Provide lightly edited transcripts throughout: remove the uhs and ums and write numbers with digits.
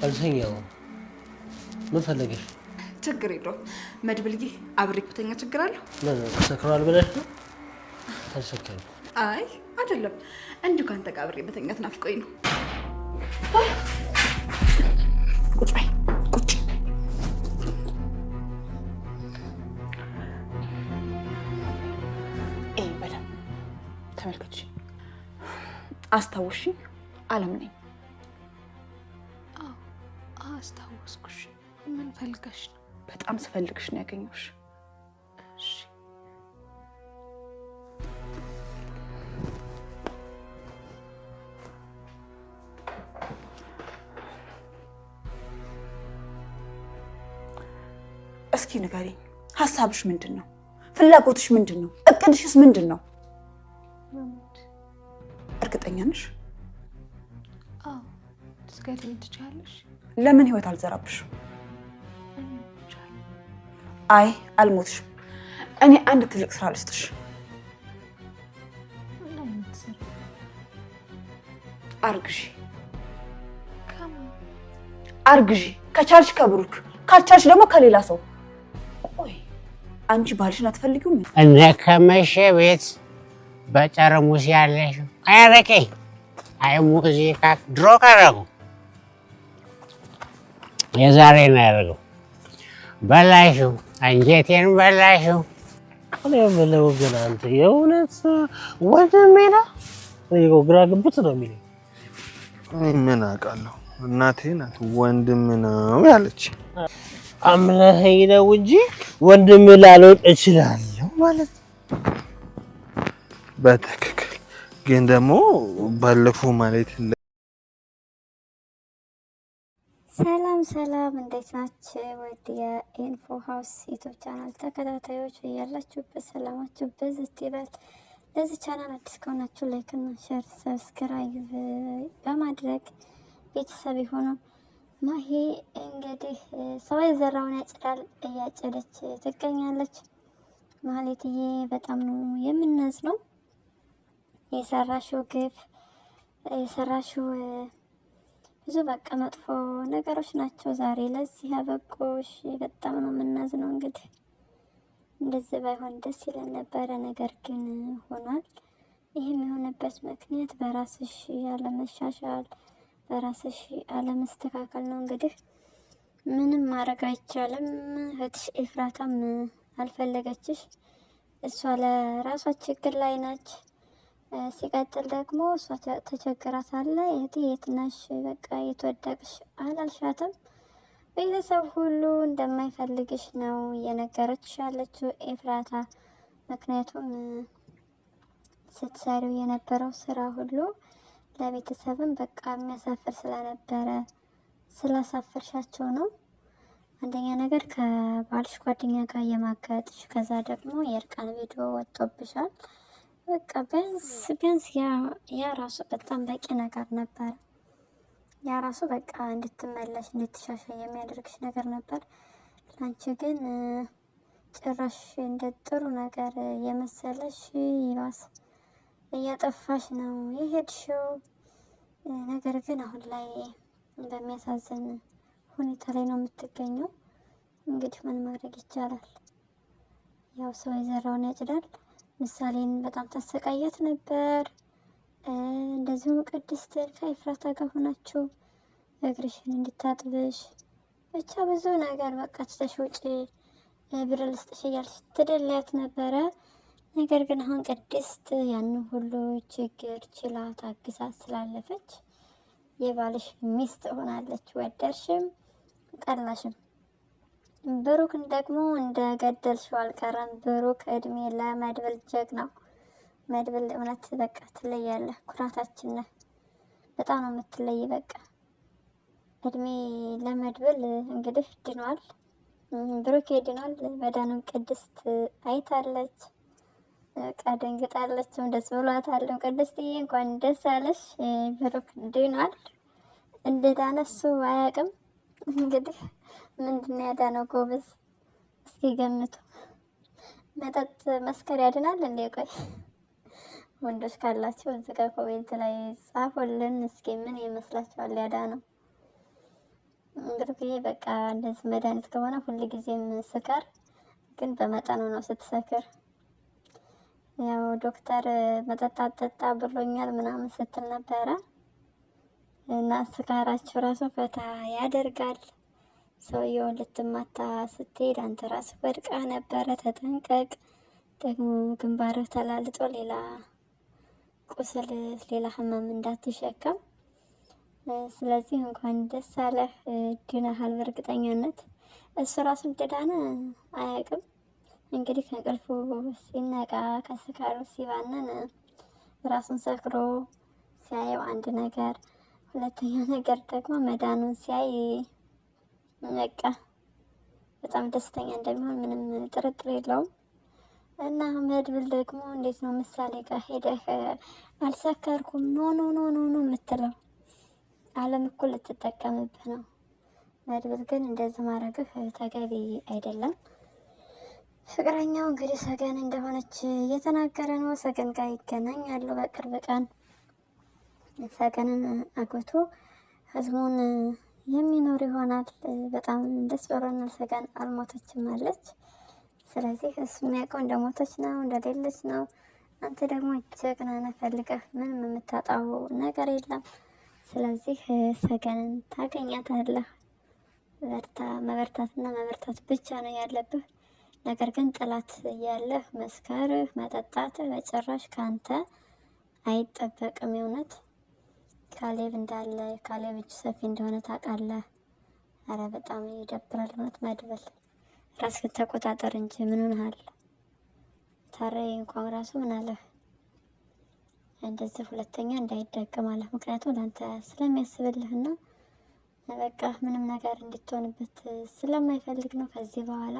አልሰኛው ምን ፈለገሽ? ችግር የለውም መድብልዬ፣ አብሬክ ብተኛ ችግር አለው? ሰክሯል ብለሽ ነው? አልሰከረም። አይ አይደለም፣ እንዲሁ ካንተ ጋር አብሬ በተኛት ናፍቆኝ ነው። ቁጭ በይ ቁጭ። በደምብ ተመልከች። አስታውሽኝ? አለም ነኝ። አስታወስኩሽ። ምን ፈልገሽ ነው? በጣም ስፈልግሽ ነው ያገኘሁሽ። እሺ እስኪ ንገሪኝ፣ ሀሳብሽ ምንድን ነው? ፍላጎትሽ ምንድን ነው? እቅድሽስ ምንድን ነው? እርግጠኛ ነሽ? አዎ። ትገድኝ ትችያለሽ? ለምን ህይወት አልዘራብሽም? አይ አልሞትሽም። እኔ አንድ ትልቅ ስራ ልስጥሽ። አርግዢ። አርግዢ። ከቻልሽ ከብሩክ፣ ካልቻልሽ ደግሞ ከሌላ ሰው። ቆይ አንቺ ባልሽን አትፈልጊውም? እነ ከመሸ ቤት በጠርሙስ ያለሽ አያረቄ አይ ሙዚቃ ድሮ ቀረጉ የዛሬ ነው ያደረገው። በላሽው፣ አንጀቴን በላሽው። እኔ የምለው ግን አንተ የእውነት ወንድሜ ነህ? እኔ ግራ ግብት ነው የሚለኝ። ምን አውቃለሁ፣ እናቴ ናት ወንድም ነው ያለች። አምነኸኝ ነው እንጂ ወንድም ላልሆን እችላለሁ ማለት በትክክል። ግን ደግሞ ባለፈው ማለት ሰላም እንዴት ናችሁ? ወደ የኢንፎ ሃውስ ዩቲዩብ ቻናል ተከታታዮች ያላችሁበት ሰላማችሁ በዝት ይበል። ለዚህ ቻናል አዲስ ከሆናችሁ ላይክ እና ሼር ሰብስክራይብ በማድረግ ቤተሰብ ይሁኑ። ማሂ እንግዲህ ሰው የዘራውን ያጭዳል እያጨደች ትገኛለች። ማህሌትዬ በጣም ነው የምናዝነው። የሰራሽው ግፍ የሰራሽው ብዙ በቃ መጥፎ ነገሮች ናቸው ዛሬ ለዚህ ያበቁሽ። በጣም ነው የምናዝነው። እንግዲህ እንደዚህ ባይሆን ደስ ይለን ነበረ፣ ነገር ግን ሆኗል። ይህም የሆነበት ምክንያት በራስሽ ያለመሻሻል፣ በራስሽ አለመስተካከል ነው። እንግዲህ ምንም ማድረግ አይቻልም። እህትሽ ኤፍራታም አልፈለገችሽ። እሷ ለራሷ ችግር ላይ ነች። ሲቀጥል ደግሞ እሷ ተቸግራታለ። እህቴ የት ነሽ? በቃ የተወደቅሽ አላልሻትም? ቤተሰብ ሁሉ እንደማይፈልግሽ ነው እየነገረችሽ ያለችው ኤፍራታ። ምክንያቱም ስትሰሪው የነበረው ስራ ሁሉ ለቤተሰብም በቃ የሚያሳፍር ስለነበረ ስላሳፈርሻቸው ነው። አንደኛ ነገር ከባልሽ ጓደኛ ጋር የማጋጥሽ፣ ከዛ ደግሞ የእርቃን ቪዲዮ ወጥቶብሻል። በቃ ቢያንስ ያ ራሱ በጣም በቂ ነገር ነበር። ያ ራሱ በቃ እንድትመለሽ እንድትሻሻይ የሚያደርግሽ ነገር ነበር። ላንቺ ግን ጭራሽ እንደ ጥሩ ነገር የመሰለሽ ይባስ እያጠፋሽ ነው የሄድሽው። ነገር ግን አሁን ላይ በሚያሳዝን ሁኔታ ላይ ነው የምትገኘው። እንግዲህ ምን ማድረግ ይቻላል? ያው ሰው የዘራውን ያጭዳል። ምሳሌን በጣም ታሰቃያት ነበር። እንደዚሁም ቅድስትን ከኤፍራታ ጋር ሆናችሁ እግርሽን እንድታጥብሽ ብቻ ብዙ ነገር በቃ ትተሽ ውጪ ብር ልስጥሽ እያልሽ ትደልያት ነበረ። ነገር ግን አሁን ቅድስት ያን ሁሉ ችግር ችላ ታግሳ ስላለፈች የባልሽ ሚስት ሆናለች። ወደድሽም ጠላሽም። ብሩክን ደግሞ እንደገደልሽው አልቀረም። ብሩክ እድሜ ለመድብል ጀግናው። መድብል እውነት በቃ ትለያለህ፣ ኩራታችን ነህ። በጣም ነው የምትለይ። በቃ እድሜ ለመድብል። እንግዲህ ድኗል፣ ብሩክ ድኗል። መዳኑን ቅድስት አይታለች፣ በቃ ደንግጣለችም፣ ደስ ብሏታል። ቅድስትዬ እንኳን ደስ አለሽ፣ ብሩክ ድኗል። እንደዳነ እሱ አያውቅም። እንግዲህ ምንድነው ያዳነው? ጎበዝ እስኪ ገምቱ። መጠጥ መስከር ያድናል እንዴ? ቆይ ወንዶች ካላችሁ እዚህ ጋር ኮሜንት ላይ ጻፉልን እስኪ ምን ይመስላችኋል ያዳነው? እንግዲህ በቃ እንደዚህ መድኃኒት ከሆነ ሁልጊዜም ስከር ግን በመጠኑ ነው ስትሰክር። ያው ዶክተር መጠጣት ጠጣ ብሎኛል ምናምን ስትል ነበረ እና ስካራችሁ ራሱ ፈታ ያደርጋል። ሰውየውን ልትማታ ስትሄድ አንተ ራስህ ወድቀህ ነበረ፣ ተጠንቀቅ። ደግሞ ግንባርህ ተላልጦ ሌላ ቁስል ሌላ ህመም እንዳትሸከም። ስለዚህ እንኳን ደስ አለህ፣ ድነሃል በእርግጠኛነት። እሱ ራሱ እንደዳነ አያውቅም። እንግዲህ ከእንቅልፉ ሲነቃ ከስካሩ ሲባነን ራሱን ሰክሮ ሲያየው አንድ ነገር፣ ሁለተኛ ነገር ደግሞ መዳኑን ሲያይ በቃ በጣም ደስተኛ እንደሚሆን ምንም ጥርጥር የለውም። እና መድብል ደግሞ እንዴት ነው ምሳሌ ጋር ሄደህ አልሰከርኩም ኖ ኖ ኖ ኖ ኖ የምትለው? ዓለም እኮ ልትጠቀምብህ ነው። መድብል ግን እንደዚህ ማድረግህ ተገቢ አይደለም። ፍቅረኛው እንግዲህ ሰገን እንደሆነች እየተናገረ ነው። ሰገን ጋር ይገናኛሉ በቅርብ ቀን። ሰገንን አግብቶ ህዝቡን የሚኖር ይሆናል። በጣም ደስ ብሎናል። ሰገን አልሞተችም አለች። ስለዚህ እሱ የሚያውቀው እንደሞተች ነው እንደሌለች ነው። አንተ ደግሞ ጀግና ነህ፣ ፈልገህ ምንም የምታጣው ነገር የለም። ስለዚህ ሰገንን ታገኛታለህ። መበርታትና መበርታት ብቻ ነው ያለብህ። ነገር ግን ጥላት ያለህ መስከርህ መጠጣትህ በጭራሽ ካንተ አይጠበቅም። የእውነት ካሌብ እንዳለ ካሌብ እጅ ሰፊ እንደሆነ ታውቃለህ። አረ በጣም ይደብራል እውነት። መድብል ራስህን ተቆጣጠር እንጂ ምን ሆነሃል? ታሬ እንኳን ራሱ ምን አለህ? እንደዚህ ሁለተኛ እንዳይደገም አለህ። ምክንያቱም ለአንተ ስለሚያስብልህና በቃ ምንም ነገር እንድትሆንበት ስለማይፈልግ ነው። ከዚህ በኋላ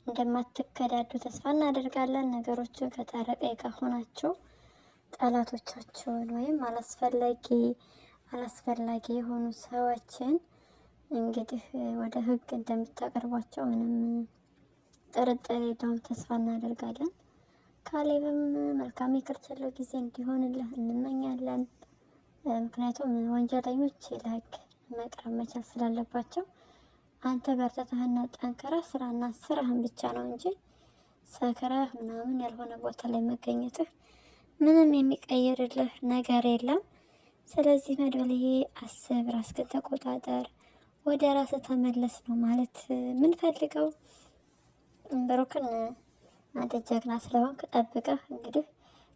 እንደማትከዳዱ ተስፋ እናደርጋለን። ነገሮቹ ከታረቀ ከሆናችሁ ጠላቶቻቸውን ወይም አላስፈላጊ የሆኑ ሰዎችን እንግዲህ ወደ ሕግ እንደምታቀርቧቸው ምንም ጥርጥር የለውም። ተስፋ እናደርጋለን። ካሌብም መልካም የክርችሎ ጊዜ እንዲሆንልህ እንመኛለን። ምክንያቱም ወንጀለኞች ለሕግ መቅረብ መቻል ስላለባቸው አንተ በርትተህና ጠንክረህ ስራና ስራህን ብቻ ነው እንጂ ሰክረህ ምናምን ያልሆነ ቦታ ላይ መገኘትህ ምንም የሚቀይርልህ ነገር የለም። ስለዚህ መድብልዬ አስብ፣ ራስህን ተቆጣጠር፣ ወደ ራስህ ተመለስ ነው ማለት ምንፈልገው። ብሩክን አንተ ጀግና ስለሆንክ ጠብቀህ እንግዲህ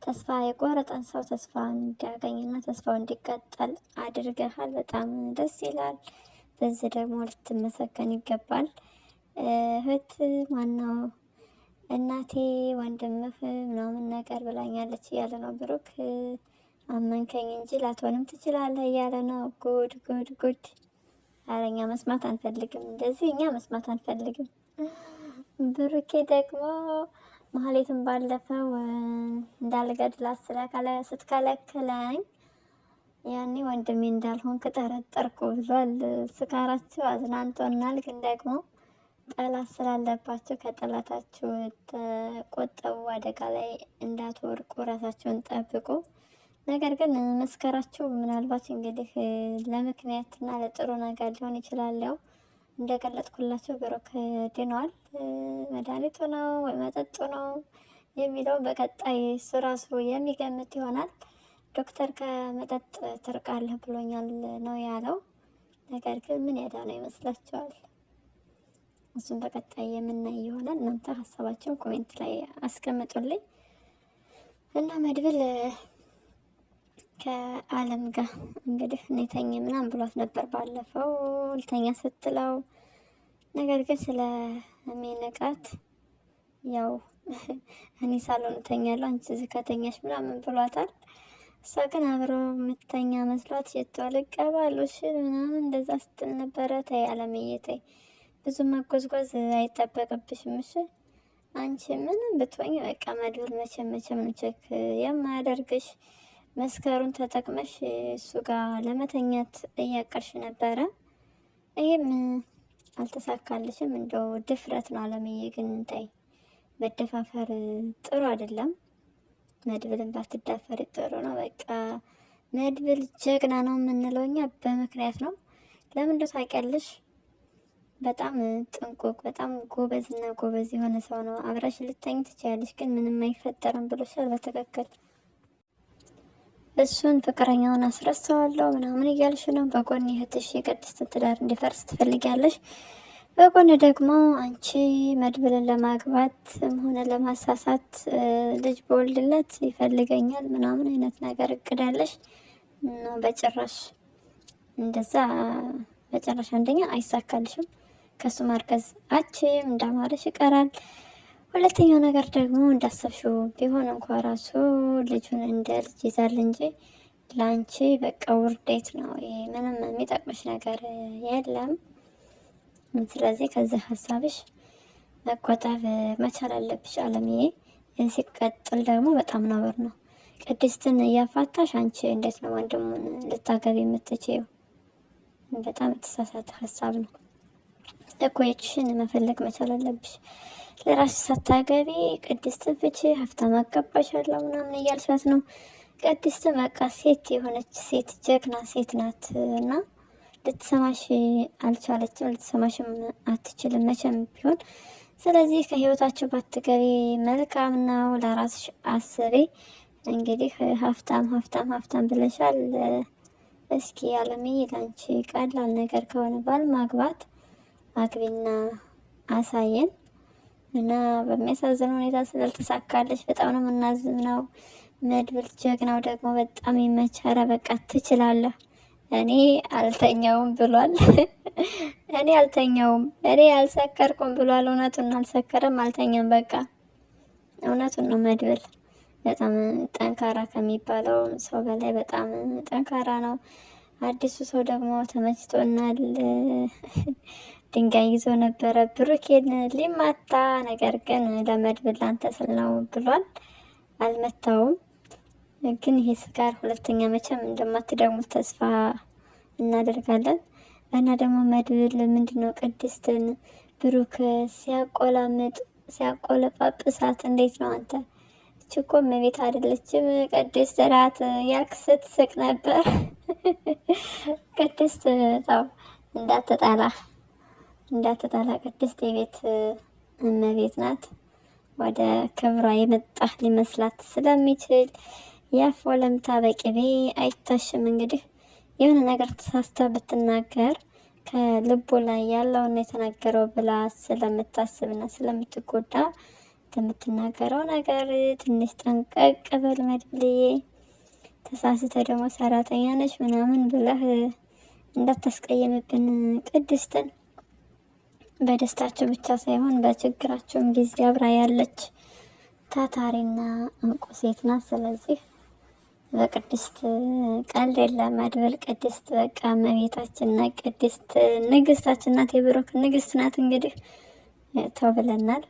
ተስፋ የቆረጠን ሰው ተስፋ እንዲያገኝና ተስፋው እንዲቀጠል አድርገሃል። በጣም ደስ ይላል። በዚህ ደግሞ ልትመሰገን ይገባል። እህት ማነው እናቴ ወንድምህ ምናምን ነገር ብላኛለች እያለ ነው ብሩክ። አመንከኝ እንጂ ላትሆንም ትችላለህ እያለ ነው። ጉድ ጉድ ጉድ! ኧረ እኛ መስማት አንፈልግም፣ እንደዚህ እኛ መስማት አንፈልግም። ብሩኬ ደግሞ ማህሌትን ባለፈው እንዳልገድላት ስትከለክለኝ ያኔ ወንድሜ እንዳልሆንክ ጠረጠርኩ ብሏል። ስካራችሁ አዝናንቶናል፣ ግን ደግሞ ጠላት ስላለባችሁ ከጠላታችሁ ተቆጠቡ፣ አደጋ ላይ እንዳትወድቁ ራሳችሁን ጠብቁ። ነገር ግን መስከራችሁ ምናልባት እንግዲህ ለምክንያትና ለጥሩ ነገር ሊሆን ይችላል። ያው እንደገለጥኩላችሁ ብሩክ ድኗል። መድኃኒቱ ነው ወይ መጠጡ ነው የሚለው በቀጣይ እሱ ራሱ የሚገምት ይሆናል። ዶክተር ከመጠጥ ትርቃለህ ብሎኛል ነው ያለው። ነገር ግን ምን ያዳነው ይመስላችኋል? እሱም በቀጣይ የምናይ ይሆናል። እናንተ ሀሳባችሁን ኮሜንት ላይ አስቀምጡልኝ። እና መድብል ከአለም ጋር እንግዲህ እኔተኛ ምናምን ብሏት ነበር ባለፈው ልተኛ ስትለው። ነገር ግን ስለሚነቃት ያው እኔ ሳሎን እተኛለሁ አንቺ እዚህ ከተኛሽ ምናምን ብሏታል። እሷ ግን አብሮ የምተኛ መስሏት ሽቶ ልቀባሉሽ ምናምን እንደዛ ስትል ነበረ። ተይ አለምዬ ተይ፣ ብዙ መጎዝጓዝ አይጠበቅብሽም። እሺ አንቺ ምንም ብትሆኝ በቃ መድብል መቼም ነው ቼክ የማያደርግሽ። መስከሩን ተጠቅመሽ እሱ ጋር ለመተኛት እያቀርሽ ነበረ። ይህም አልተሳካልሽም። እንደው ድፍረት ነው አለምዬ። ግን ተይ መደፋፈር ጥሩ አይደለም። መድብልን ባትዳፈሪ ጥሩ ነው። በቃ መድብል ጀግና ነው የምንለው እኛ በምክንያት ነው። ለምን እንደው ታውቂያለሽ? በጣም ጥንቁቅ፣ በጣም ጎበዝና ጎበዝ የሆነ ሰው ነው። አብረሽ ልተኝ ትችያለሽ፣ ግን ምንም አይፈጠርም ብሎሻል በትክክል። እሱን ፍቅረኛውን አስረስተዋለሁ ምናምን እያልሽ ነው። በጎን እህትሽ የቅድስትን ትዳር እንዲፈርስ ትፈልጊያለሽ። በጎን ደግሞ አንቺ መድብልን ለማግባትም ሆነ ለማሳሳት ልጅ በወልድለት ይፈልገኛል ምናምን አይነት ነገር እቅዳለሽ ነው። በጭራሽ እንደዛ በጭራሽ። አንደኛ አይሳካልሽም፣ ከሱ ማርገዝ አችም እንዳማረሽ ይቀራል። ሁለተኛው ነገር ደግሞ እንዳሰብሽው ቢሆን እንኳ ራሱ ልጁን እንደ ልጅ ይዛል እንጂ ለአንቺ በቃ ውርዴት ነው። ይሄ ምንም የሚጠቅምሽ ነገር የለም። ስለዚህ ከዚህ ሀሳብሽ መቆጠብ መቻል አለብሽ አለምዬ። ሲቀጥል ደግሞ በጣም ነውር ነው። ቅድስትን እያፋታሽ አንቺ እንዴት ነው ወንድሙን ልታገቢ የምትችይው? በጣም የተሳሳተ ሀሳብ ነው። እኮችሽን መፈለግ መቻል አለብሽ። ለራስሽ ሳታገቢ ቅድስትን ፍቺ ሀብታም አጋባሻለሁ ምናምን እያልሻት ነው። ቅድስት በቃ ሴት የሆነች ሴት ጀግና ሴት ናት እና ልትሰማሽ አልቻለችም፣ ልትሰማሽም አትችልም መቼም ቢሆን። ስለዚህ ከህይወታችሁ ባትገቢ መልካም ነው። ለራስሽ አስቤ። እንግዲህ ሀብታም ሀብታም ሀብታም ብለሻል። እስኪ አለምዬ ላንቺ ቀላል ነገር ከሆነ ባል ማግባት አግቢና አሳየን እና በሚያሳዝን ሁኔታ ስላልተሳካለች በጣም ነው የምናዝነው። መድብል ጀግናው ደግሞ በጣም ይመቻራ። በቃ ትችላለህ። እኔ አልተኛውም ብሏል። እኔ አልተኛውም፣ እኔ አልሰከርኩም ብሏል። እውነቱን አልሰከረም፣ አልተኛም። በቃ እውነቱን ነው። መድብል በጣም ጠንካራ ከሚባለው ሰው በላይ በጣም ጠንካራ ነው። አዲሱ ሰው ደግሞ ተመችቶናል። ድንጋይ ይዞ ነበረ ብሩኬን ሊማታ፣ ነገር ግን ለመድብል ላንተ ስል ነው ብሏል። አልመታውም። ግን ይሄ ስጋር ሁለተኛ መቼም እንደማትደግሙት ተስፋ እናደርጋለን። እና ደግሞ መድብል ምንድነው ቅድስትን ብሩክ ሲያቆላምጥ ሲያቆለጳጵሳት እንዴት ነው አንተ? እችኮ መቤት አይደለችም ቅድስት ራት ያልክ ስትስቅ ነበር። ቅድስት ታው እንዳትጣላ ቅድስት የቤት እመቤት ናት። ወደ ክብሯ የመጣህ ሊመስላት ስለሚችል ያፍ ወለምታ በቅቤ አይታሽም። እንግዲህ የሆነ ነገር ተሳስታ ብትናገር ከልቡ ላይ ያለውን የተናገረው ብላ ስለምታስብና ስለምትጎዳ የምትናገረው ነገር ትንሽ ጠንቀቅ በል መድብልዬ። ተሳስተ ደግሞ ሰራተኛ ነች ምናምን ብለህ እንዳታስቀየምብን ቅድስትን። በደስታቸው ብቻ ሳይሆን በችግራቸውም ጊዜ አብራ ያለች ታታሪና እንቁ ሴት ናት። ስለዚህ በቅድስት ቀልድ የለም መድብል። ቅድስት በቃ እመቤታችን ናት። ቅድስት ንግስታችን ናት፣ የብሩክ ንግስት ናት። እንግዲህ ተው ብለናል።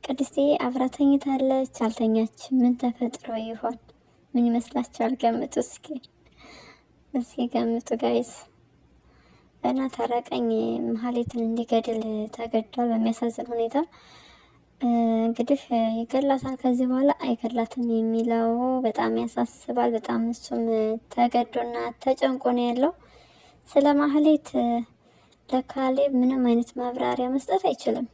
ቅድስትዬ አብራ ተኝታለች አልተኛች? ምን ተፈጥሮ ይሆን? ምን ይመስላችኋል? ገምቱ እስኪ ገምቱ ጋይስ። እና ታረቀኝ መሀሌትን እንዲገድል ተገዷል በሚያሳዝን ሁኔታ። እንግዲህ ይገላታል ከዚህ በኋላ አይገላትም የሚለው በጣም ያሳስባል። በጣም እሱም ተገዶና ተጨንቆ ነው ያለው። ስለ ማህሌት ለካሌብ ምንም አይነት ማብራሪያ መስጠት አይችልም።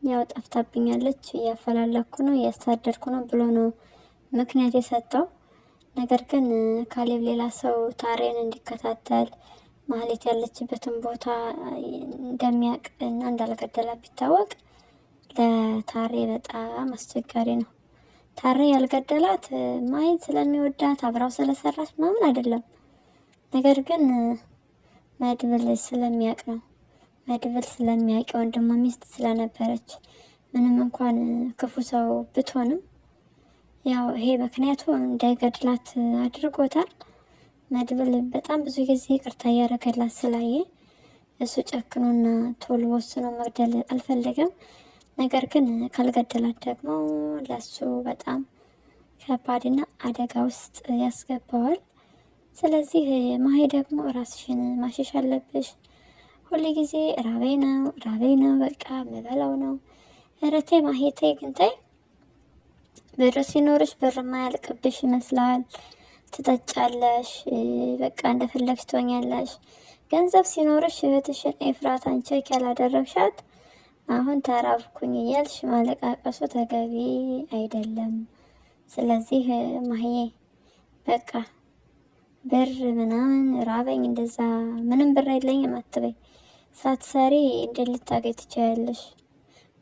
ያው ጠፍታብኛለች፣ እያፈላለኩ ነው፣ እያሳደድኩ ነው ብሎ ነው ምክንያት የሰጠው። ነገር ግን ካሌብ ሌላ ሰው ታሬን እንዲከታተል ማህሌት ያለችበትን ቦታ እንደሚያውቅ እና እንዳልገደላት ቢታወቅ ለታሬ በጣም አስቸጋሪ ነው። ታሬ ያልገደላት ማየት ስለሚወዳት አብራው ስለሰራች ምናምን አይደለም። ነገር ግን መድብል ስለሚያውቅ ነው። መድብል ስለሚያውቅ ወንድሟ ሚስት ስለነበረች ምንም እንኳን ክፉ ሰው ብትሆንም ያው ይሄ ምክንያቱ እንዳይገድላት አድርጎታል። መድብል በጣም ብዙ ጊዜ ይቅርታ እያደረገላት ስላየ እሱ ጨክኖና ቶሎ ወስኖ መግደል አልፈለገም። ነገር ግን ካልገደላት ደግሞ ለሱ በጣም ከባድና አደጋ ውስጥ ያስገባዋል። ስለዚህ ማሄ ደግሞ ራስሽን ማሸሽ አለብሽ። ሁሉ ጊዜ ራቤ ነው በቃ ምበላው ነው። እረቴ ማሄቴ ግን ተይ ብር ሲኖርሽ ብር ማያልቅብሽ ይመስላል። ትጠጫለሽ፣ በቃ እንደፈለግሽ ትሆኛለሽ። ገንዘብ ሲኖርሽ እህትሽን ኤፍራታን ቼክ ያላደረግሻት አሁን ተራብኩኝ እያልሽ ማለቃቀሱ ተገቢ አይደለም። ስለዚህ ማህዬ በቃ ብር ምናምን ራበኝ እንደዛ ምንም ብር የለኝም አትበይ። ሳትሰሪ እንዴት ልታገኝ ትችያለሽ?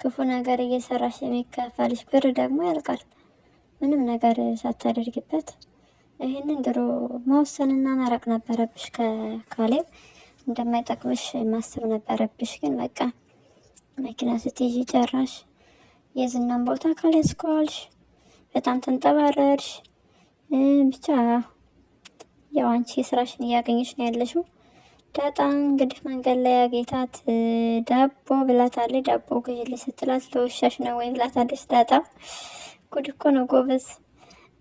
ክፉ ነገር እየሰራሽ የሚከፈልሽ ብር ደግሞ ያልቃል፣ ምንም ነገር ሳታደርጊበት። ይህንን ድሮ መወሰንና መራቅ ነበረብሽ። ከካሌብ እንደማይጠቅምሽ ማሰብ ነበረብሽ። ግን በቃ መኪና ስትይዥ ጨራሽ። የዝናን ቦታ ካልያዝከዋልሽ በጣም ተንጠባረርሽ። ብቻ ያው አንቺ የስራሽን እያገኘሽ ነው ያለሽው። ዳጣ እንግዲህ መንገድ ላይ አጌታት ዳቦ ብላታለች። ዳቦ ግዢልኝ ስትላት ለውሻሽ ነው ወይ ብላታለች። ዳጣ ጉድ እኮ ነው ጎበዝ።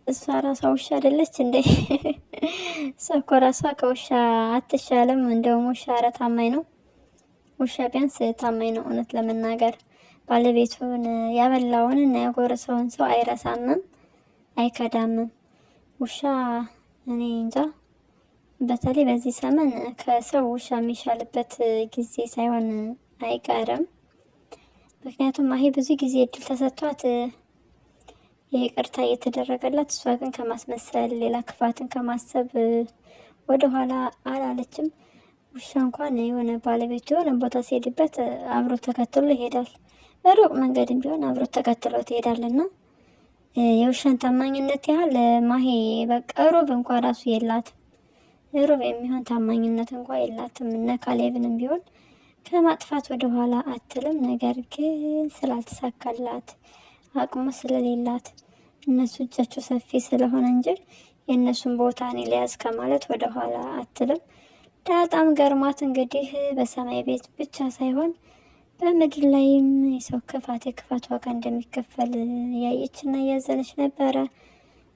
እሷ ራሷ ውሻ አይደለች እንዴ? እሷ እኮ ራሷ ከውሻ አትሻለም። እንደውም ውሻ ኧረ ታማኝ ነው። ውሻ ቢያንስ ታማኝ ነው። እውነት ለመናገር ባለቤቱን ያበላውን እና ያጎረሰውን ሰው አይረሳምም አይከዳምም። ውሻ እኔ እንጃ፣ በተለይ በዚህ ዘመን ከሰው ውሻ የሚሻልበት ጊዜ ሳይሆን አይቀርም። ምክንያቱም ማሂ ብዙ ጊዜ እድል ተሰጥቷት ይቅርታ እየተደረገላት፣ እሷ ግን ከማስመሰል ሌላ ክፋትን ከማሰብ ወደኋላ አላለችም። ውሻ እንኳን የሆነ ባለቤቱ የሆነ ቦታ ሲሄድበት አብሮ ተከትሎ ይሄዳል። ሩቅ መንገድም ቢሆን አብሮ ተከትሎ ትሄዳልና የውሻን ታማኝነት ያህል ማሂ በቃ ሩብ እንኳ ራሱ የላትም። ሩብ የሚሆን ታማኝነት እንኳ የላትም። እነ ካሌብንም ቢሆን ከማጥፋት ወደኋላ አትልም። ነገር ግን ስላልተሳካላት አቅሙ ስለሌላት እነሱ እጃቸው ሰፊ ስለሆነ እንጂ የእነሱን ቦታ እኔ ሊያዝ ከማለት ወደኋላ አትልም። ዳጣም ገርማት እንግዲህ በሰማይ ቤት ብቻ ሳይሆን በምድር ላይም የሰው ክፋት የክፋት ዋጋ እንደሚከፈል እያየችና እያዘነች ነበረ።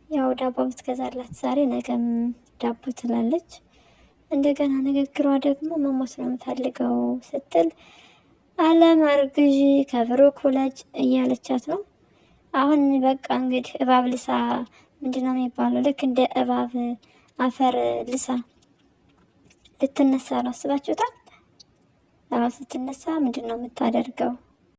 ያው ዳቦ ብትገዛላት ዛሬ ነገም ዳቦ ትላለች። እንደገና ንግግሯ ደግሞ መሞት ነው የምፈልገው ስትል አለም አርግዢ ከብሩክ ውለጅ እያለቻት ነው። አሁን በቃ እንግዲህ እባብ ልሳ ምንድነው የሚባለው? ልክ እንደ እባብ አፈር ልሳ ልትነሳ ነው። አስባችሁታል? አዎ ስትነሳ ምንድን ነው የምታደርገው?